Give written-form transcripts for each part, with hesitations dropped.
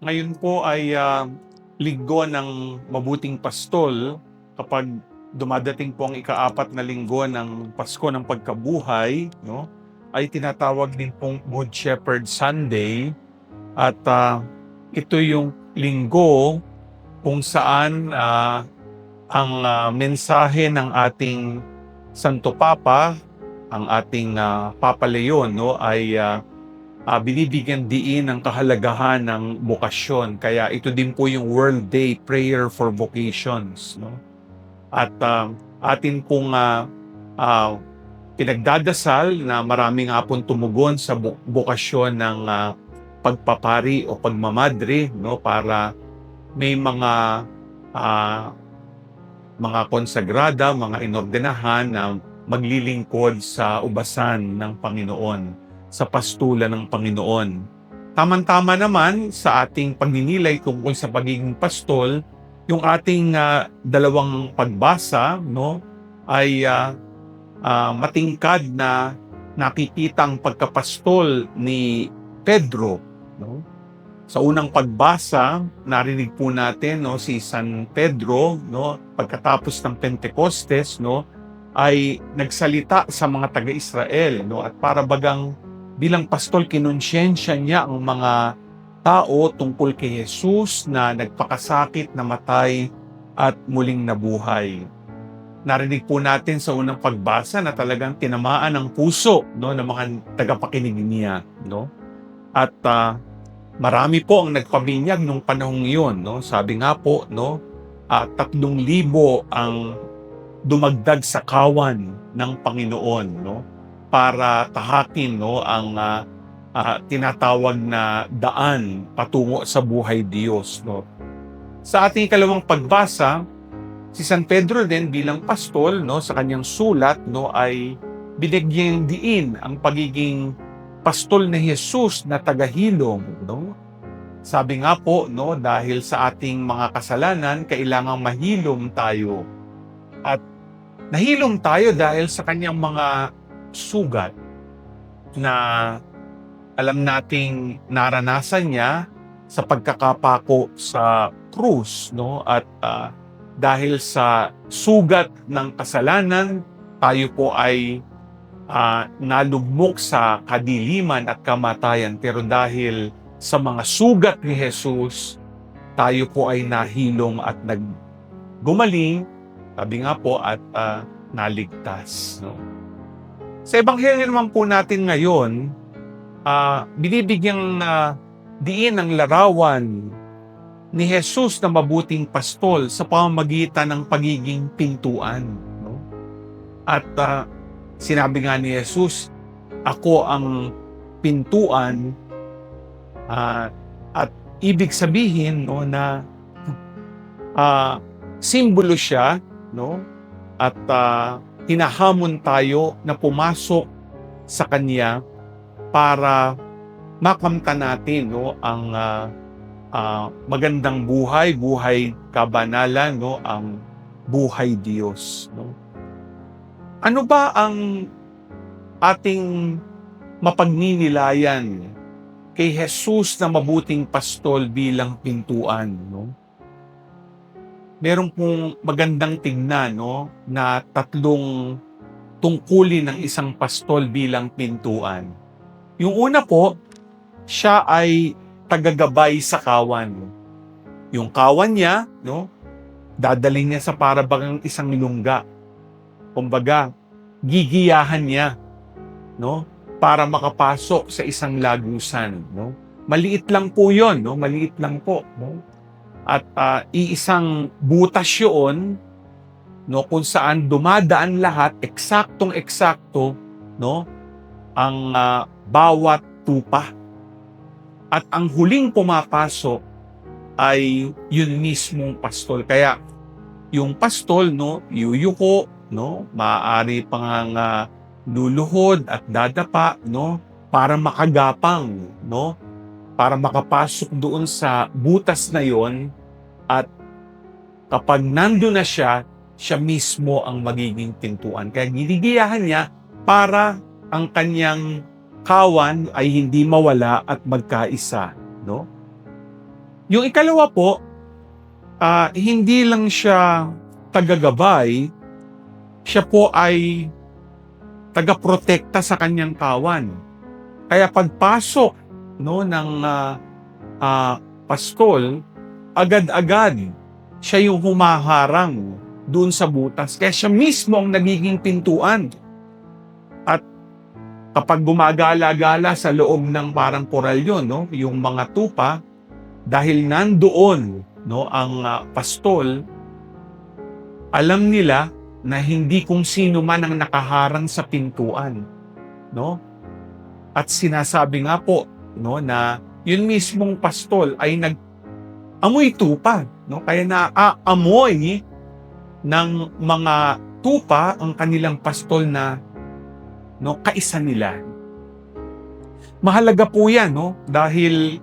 Ngayon po ay linggo ng mabuting pastol kapag dumadating po ang ikaapat na linggo ng Pasko ng Pagkabuhay, no? Ay tinatawag din pong Good Shepherd Sunday at ito yung linggo kung saan ang mensahe ng ating Santo Papa, ang ating Papa Leon, no, ay binibigyan diin ng kahalagahan ng bokasyon. Kaya ito din po yung World Day Prayer for Vocations, no? At atin pong ah, pinagdadasal na marami nga pong tumugon sa bokasyon ng pagpapari o pagmamadre, no? Para may ah, mga konsagrada, mga inordenahan na maglilingkod sa ubasan ng Panginoon, sa pastulan ng Panginoon. Tamang-tama naman sa ating pagninilay tungkol sa pagiging pastol, yung ating dalawang pagbasa, no, ay matingkad na nakikita ang pagkapastol ni Pedro, no? Sa unang pagbasa, narinig po natin, no, si San Pedro, no, pagkatapos ng Pentecostes, no, ay nagsalita sa mga taga-Israel, no, at para bagang bilang pastol kinonsyensya niya ang mga tao tungkol kay Jesus na nagpakasakit, namatay at muling nabuhay. Narinig po natin sa unang pagbasa na talagang tinamaan ang puso, no, ng mga tagapakinig niya, no. At marami po ang nagpabinyag nung panahong iyon, no? Sabi nga po, no, 3,000 ang dumagdag sa kawan ng Panginoon, no, para tahakin, no, ang tinatawag na daan patungo sa buhay Diyos, no. Sa ating ikalawang pagbasa, si San Pedro din bilang pastol, no, sa kanyang sulat, no, ay binigyang diin ang pagiging pastol ni Jesus na tagahilom, no? Sabi nga po, no, dahil sa ating mga kasalanan, kailangang mahilom tayo. At nahilom tayo dahil sa kanyang mga sugat na alam nating naranasan niya sa pagkakapako sa krus, no? At dahil sa sugat ng kasalanan, tayo po ay nalugmok sa kadiliman at kamatayan. Pero dahil sa mga sugat ni Jesus, tayo po ay nahilom at naggumaling, sabi nga po, at naligtas, no? Sa Ebanghelyo naman po natin ngayon, binibigyang diin ang larawan ni Jesus na mabuting pastol sa pamamagitan ng pagiging pintuan, no? At sinabi nga ni Jesus, ako ang pintuan, at ibig sabihin, no, na simbolo siya, no, at hinahamon tayo na pumasok sa kanya para makamtan natin, no, ang magandang buhay, buhay kabanalan, no, ang buhay Diyos, no. Ano ba ang ating mapagninilayan kay Jesus na mabuting pastol bilang pintuan, no? Meron pong magandang tingnan, no, na tatlong tungkulin ng isang pastol bilang pintuan. Yung una po, siya ay tagagabay sa kawan. Yung kawan niya, no, dadalhin niya sa para bagang isang lungga. Kumbaga, gigiyahan niya, no, para makapasok sa isang lagusan, no. Maliit lang po 'yon, no, maliit lang po, no. At iisang butas 'yon, no, kung saan dumadaan lahat, eksaktong-eksakto, no, ang bawat tupa. At ang huling pumapasok ay yun mismong pastol. Kaya yung pastol, no, yuyuko, no, maaari pang luluhod at dadapa, no, para makagapang, no, para makapasok doon sa butas na yon. At kapag nandun na siya, siya mismo ang magiging pintuan. Kaya ginigiyahan niya para ang kanyang kawan ay hindi mawala at magkaisa, no? Yung ikalawa po, hindi lang siya tagagabay, siya po ay tagaprotekta sa kanyang kawan. Kaya pagpasok no ng pastol, agad-agad siya yung humaharang doon sa butas. Kaya siya mismo ang nagiging pintuan. At kapag gumagala-gala sa loob ng parang koralyo, no, yung mga tupa, dahil nandoon no ang pastol, alam nila na hindi kung sino man ang nakaharang sa pintuan, no? At sinasabi nga po no na yun mismong pastol ay nag-amoy tupa, no? Kaya naaamoy ng mga tupa ang kanilang pastol na no kaisa nila. Mahalaga po 'yan, no? Dahil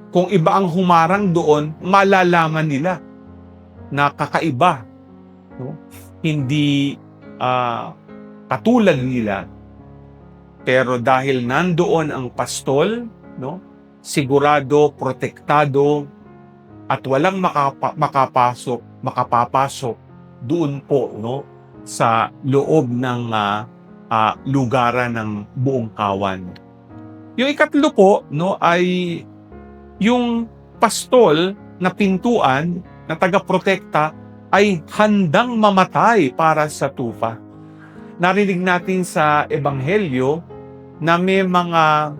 kung iba ang humarang doon, malalaman nila na kakaiba, no? Hindi katulad nila. Pero dahil nandoon ang pastol, no? Sigurado, protektado, at walang makapapasok doon po, no? Sa loob ng lugaran ng buong kawan. Yung ikatlo po, no, ay yung pastol na pintuan na tagaprotekta ay handang mamatay para sa tupa. Narinig natin sa Ebanghelyo na may mga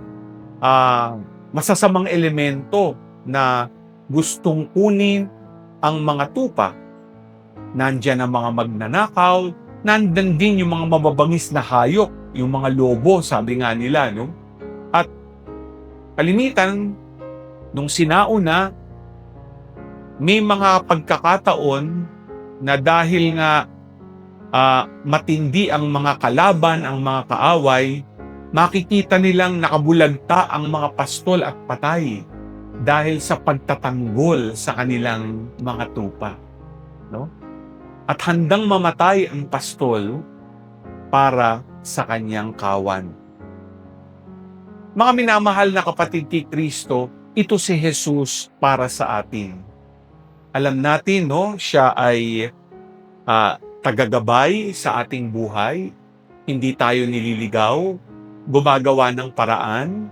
masasamang elemento na gustong kunin ang mga tupa. Nandyan ang mga magnanakaw, nandyan din yung mga mababangis na hayop, yung mga lobo, sabi nga nila, no? At kalimitan, nung sinauna, may mga pagkakataon na dahil nga matindi ang mga kalaban, ang mga kaaway, makikita nilang nakabulagta ang mga pastol at patay dahil sa pagtatanggol sa kanilang mga tupa, no? At handang mamatay ang pastol para sa kanyang kawan. Mga minamahal na kapatid ni Kristo, ito si Jesus para sa atin. Alam natin, no, siya ay tagagabay sa ating buhay. Hindi tayo nililigaw, gumagawa ng paraan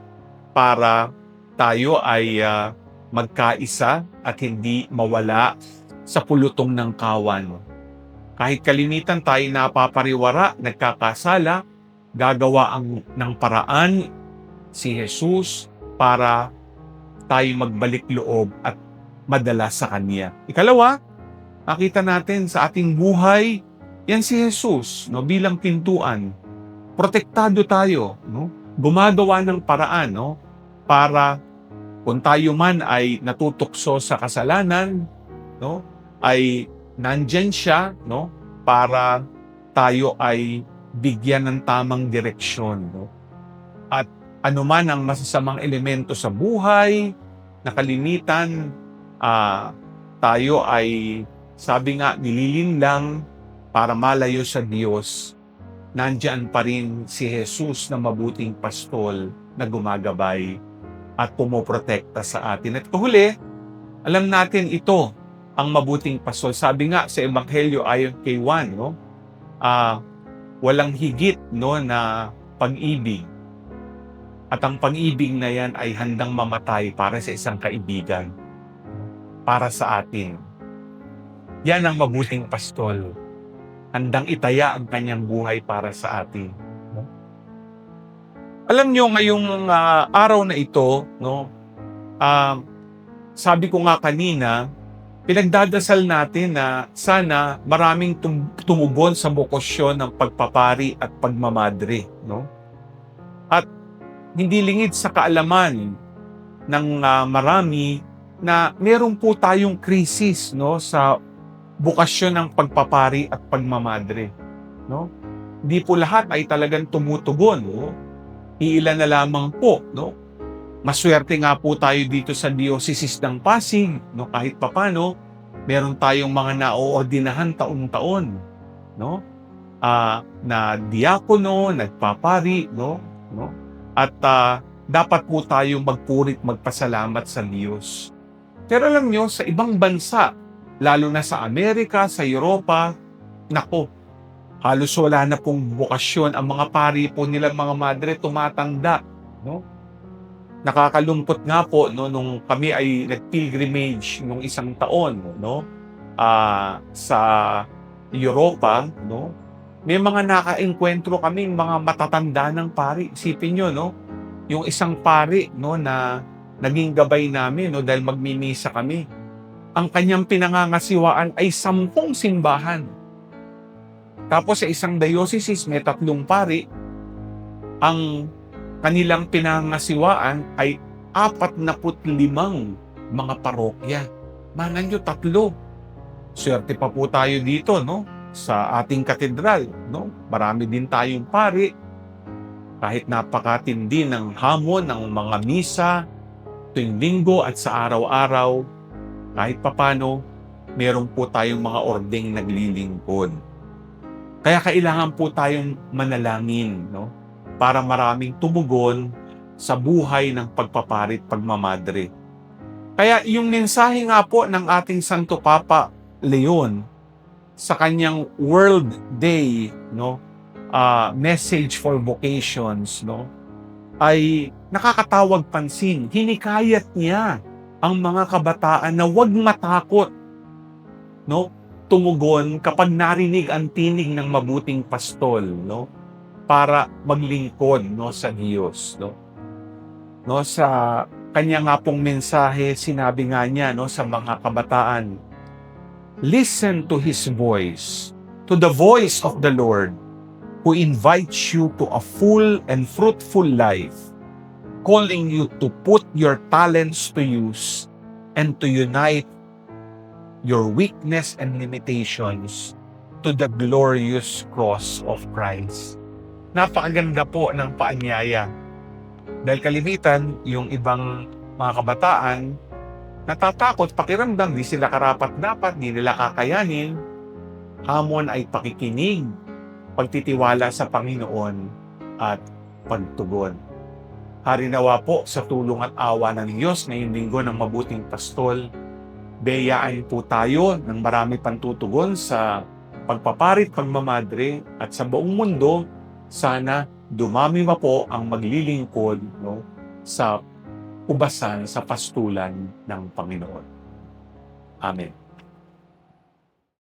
para tayo ay magkaisa at hindi mawala sa pulutong ng kawan. Kahit kalimitan tayo napapariwara, nagkakasala, gagawa ng paraan si Jesus para tayo magbalik loob at madala sa Kanya. Ikalawa, nakita natin sa ating buhay, yan si Jesus, no, bilang pintuan. Protektado tayo, no? Gumagawa ng paraan, no, para kung tayo man ay natutukso sa kasalanan, no, ay nandyan siya, no, para tayo ay bigyan ng tamang direksyon, no? At anuman ang masasamang elemento sa buhay, na kalimitan, tayo ay, sabi nga, nililinlang para malayo sa Diyos, nandyan pa rin si Jesus na mabuting pastol na gumagabay at pumoprotekta sa atin. At kahuli, alam natin ito, ang mabuting pastol. Sabi nga sa Ebanghelyo ayon kay Juan, no, walang higit, no, na pag-ibig. At ang pag-ibig na yan ay handang mamatay para sa isang kaibigan, para sa atin. Yan ang mabuting pastol. Handang itaya ang kanyang buhay para sa atin. No? Alam nyo, ngayong araw na ito, no, sabi ko nga kanina, pinagdadasal natin na sana maraming tumubon sa bokosyon ng pagpapari at pagmamadre. No? At hindi lingid sa kaalaman ng marami na meron po tayong krisis, no, sa bukasyon ng pagpapari at pagmamadre, no? Hindi po lahat ay talagang tumutugon, no? Iilan na lamang po, no? Maswerte nga po tayo dito sa Diocese ng Pasig, no, kahit papano meron tayong mga naoordinahan taon-taon, no? Na diakono, nagpapari, no? At dapat po tayong magpurit, magpasalamat sa Diyos. Pero alam nyo, sa ibang bansa, lalo na sa Amerika, sa Europa, nako, halos wala na pong bukasyon. Ang mga pari po nilang mga madre tumatanda, no? Nakakalungkot nga po, no, nung kami ay nag-pilgrimage nung isang taon, no, sa Europa, no, may mga nakaengkwentro kaming mga matatanda ng pari. Isipin nyo, no, yung isang pari, no, na naging gabay namin, no, dahil magmimisa kami. Ang kanyang pinangangasiwaan ay 10 simbahan. Tapos sa isang diocese, may 3 pari. Ang kanilang pinangasiwaan ay 45 mga parokya. Manan nyo, 3. Swerte pa po tayo dito, no? Sa ating katedral, no? Marami din tayong pari. Kahit napakatindi ng hamon ng mga misa, tuwing linggo at sa araw-araw, kahit papano, meron po tayong mga ordeng naglilingkod. Kaya kailangan po tayong manalangin, no? Para maraming tumugon sa buhay ng pagpaparit pagmamadre. Kaya yung mensahe nga po ng ating Santo Papa Leon sa kanyang World Day, no, message for vocations, no, ay nakakatawag pansin. Hinikayat niya ang mga kabataan na huwag matakot, no, tumugon kapag narinig ang tinig ng mabuting pastol, no, para maglingkod, no, sa Diyos, no. No, sa kanya nga pong mensahe, sinabi nga niya, no, sa mga kabataan, listen to His voice, to the voice of the Lord, who invites you to a full and fruitful life, calling you to put your talents to use and to unite your weakness and limitations to the glorious cross of Christ. Napakaganda po ng paanyaya. Dahil kalimitan, yung ibang mga kabataan, natatakot, pakiramdam, di sila karapat-dapat, di nila kakayanin. Hamon ay pakikinig, pagtitiwala sa Panginoon, at pagtugon. Harinawa po sa tulong at awa ng Diyos ngayong linggo ng mabuting pastol. Beyaan po tayo ng marami pang tutugon sa pagpaparit, pagmamadre, at sa buong mundo, sana dumami pa po ang maglilingkod, no, sa ubasan, sa pastulan ng Panginoon. Amen.